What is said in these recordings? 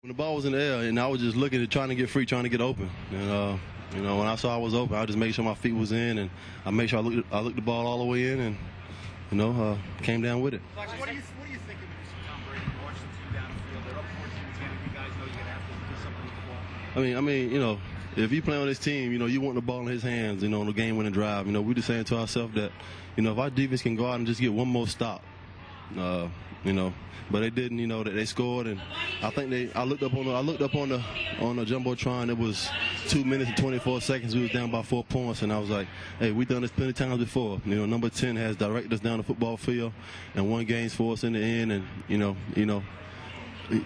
When the ball was in the air, and I was just looking at trying to get free, trying to get open. And when I saw I was open, I just made sure my feet was in, and I made sure I looked the ball all the way in, and came down with it. What do you think when you see Tom Brady watch the team down the field? They're up 14-10, and you guys know you're gonna have to do something with the ball. If you play on this team, you want the ball in his hands, on the game-winning drive. We just saying to ourselves that, if our defense can go out and just get one more stop, but they didn't. That they scored, and I think I looked up on the jumbotron. It was 2 minutes and 24 seconds. We was down by 4 points, and I was like, hey, we've done this plenty of times before. Number 10 has directed us down the football field and won games for us in the end, and he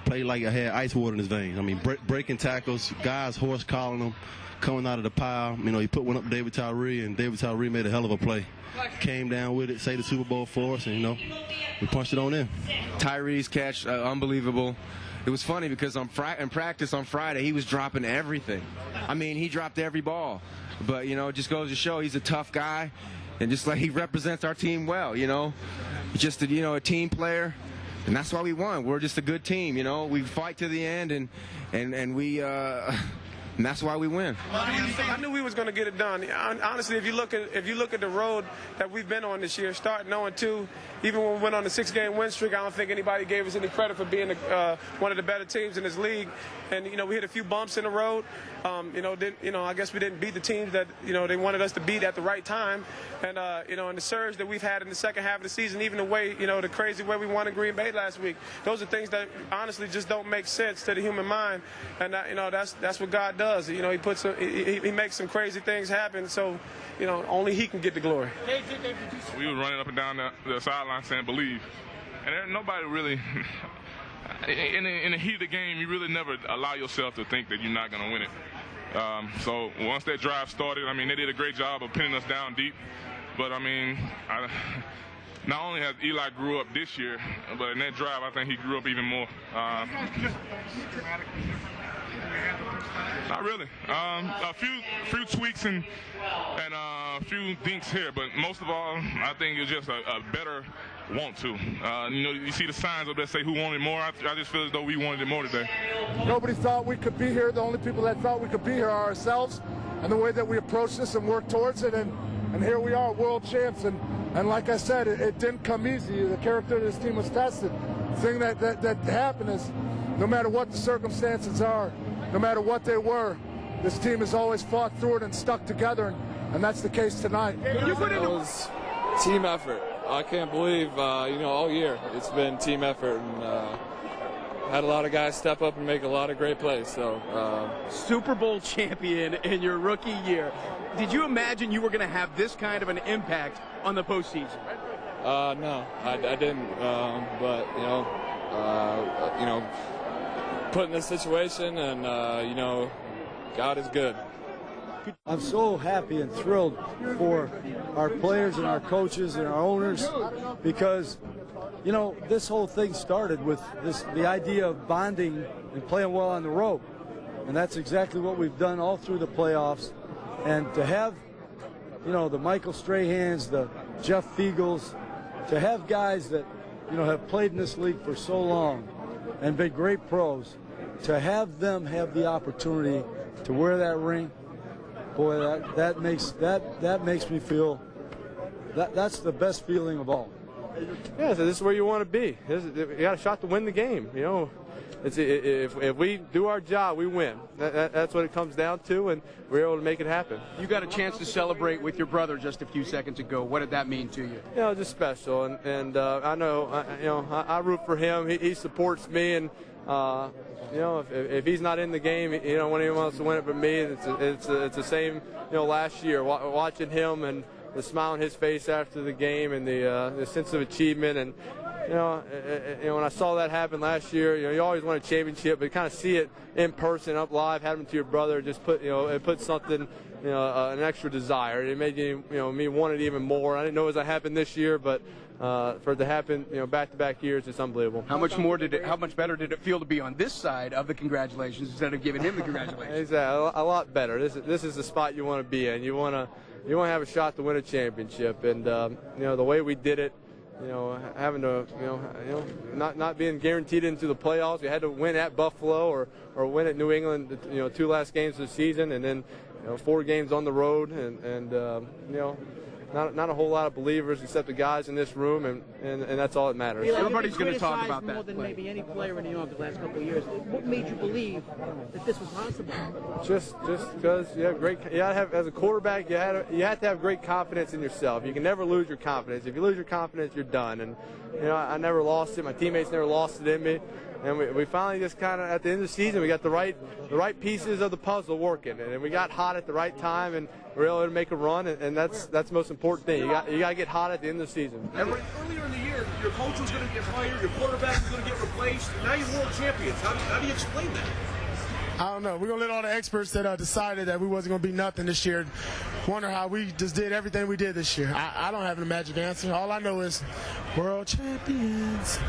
played like I had ice water in his veins. Breaking tackles, guys horse collar them, coming out of the pile. He put one up to David Tyree, and David Tyree made a hell of a play. Came down with it, saved the Super Bowl for us, and we punched it on in. Tyree's catch, unbelievable. It was funny because in practice on Friday, he was dropping everything. He dropped every ball. But, it just goes to show he's a tough guy, and just like he represents our team well, Just a team player, and that's why we won. We're just a good team, We fight to the end, and we... And that's why we win. I knew we was going to get it done. Honestly, if you look at the road that we've been on this year, starting 0-2, even when we went on a 6-game win streak, I don't think anybody gave us any credit for being one of the better teams in this league. And we hit a few bumps in the road. I guess we didn't beat the teams that they wanted us to beat at the right time. And and the surge that we've had in the second half of the season, even the way the crazy way we won in Green Bay last week, those are things that honestly just don't make sense to the human mind. And that's what God does. He puts he makes some crazy things happen. So only He can get the glory. We were running up and down the sideline saying believe, and nobody really. In the heat of the game, you really never allow yourself to think that you're not going to win it. So once that drive started, they did a great job of pinning us down deep. But not only has Eli grew up this year, but in that drive, I think he grew up even more. Not really. A few tweaks and a few dinks here, but most of all, I think it's just a better want to. You see the signs up there say who wanted more. I just feel as though we wanted it more today. Nobody thought we could be here. The only people that thought we could be here are ourselves, and the way that we approach this and work towards it, and here we are, world champs. And like I said, it didn't come easy. The character of this team was tested. The thing that happened is, no matter what the circumstances are, no matter what they were, this team has always fought through it and stuck together, and that's the case tonight. It was team effort. I can't believe, all year it's been team effort, and had a lot of guys step up and make a lot of great plays. So, Super Bowl champion in your rookie year. Did you imagine you were going to have this kind of an impact on the postseason? No, I didn't. But put in this situation, and God is good. I'm so happy and thrilled for our players and our coaches and our owners, because this whole thing started with the idea of bonding and playing well on the road, and that's exactly what we've done all through the playoffs. And to have the Michael Strahans, the Jeff Fiegels, to have guys that have played in this league for so long and been great pros, to have them have the opportunity to wear that ring, boy, that makes me feel that's the best feeling of all. Yeah, so this is where you want to be. You got a shot to win the game. If we do our job, we win. That's what it comes down to, and we're able to make it happen. You got a chance to celebrate with your brother just a few seconds ago. What did that mean to you? Just special, and I know, I root for him. He supports me, and if he's not in the game, when anyone wants to win it but me. It's the same, last year, watching him and the smile on his face after the game, and the sense of achievement, and when I saw that happen last year, you always want a championship, but kind of see it in person, up live, having it to your brother, just it put something, an extra desire. It made me want it even more. I didn't know it was going to happen this year, but for it to happen, back-to-back years, it's unbelievable. How much better did it feel to be on this side of the congratulations instead of giving him the congratulations? Exactly, a lot better. This is the spot you want to be in. You want to have a shot to win a championship, and the way we did it, having to, not being guaranteed into the playoffs. We had to win at Buffalo or win at New England, 2 last games of the season, and then 4 games on the road, and not a whole lot of believers except the guys in this room, and that's all that matters. Everybody's going to talk about that more than maybe any player in New York the last couple of years. What made you believe that this was possible? Just because you have great. You gotta have, as a quarterback, you have to have great confidence in yourself. You can never lose your confidence. If you lose your confidence, you're done. And I never lost it. My teammates never lost it in me. And we finally just kind of, at the end of the season, we got the right pieces of the puzzle working, and we got hot at the right time, and we were able to make a run, and that's the most important thing. You got to get hot at the end of the season. Earlier in the year, your coach was going to get fired, your quarterback was going to get replaced. Now you're world champions. How do you explain that? I don't know. We're going to let all the experts that decided that we wasn't going to be nothing this year wonder how we just did everything we did this year. I don't have a magic answer. All I know is world champions.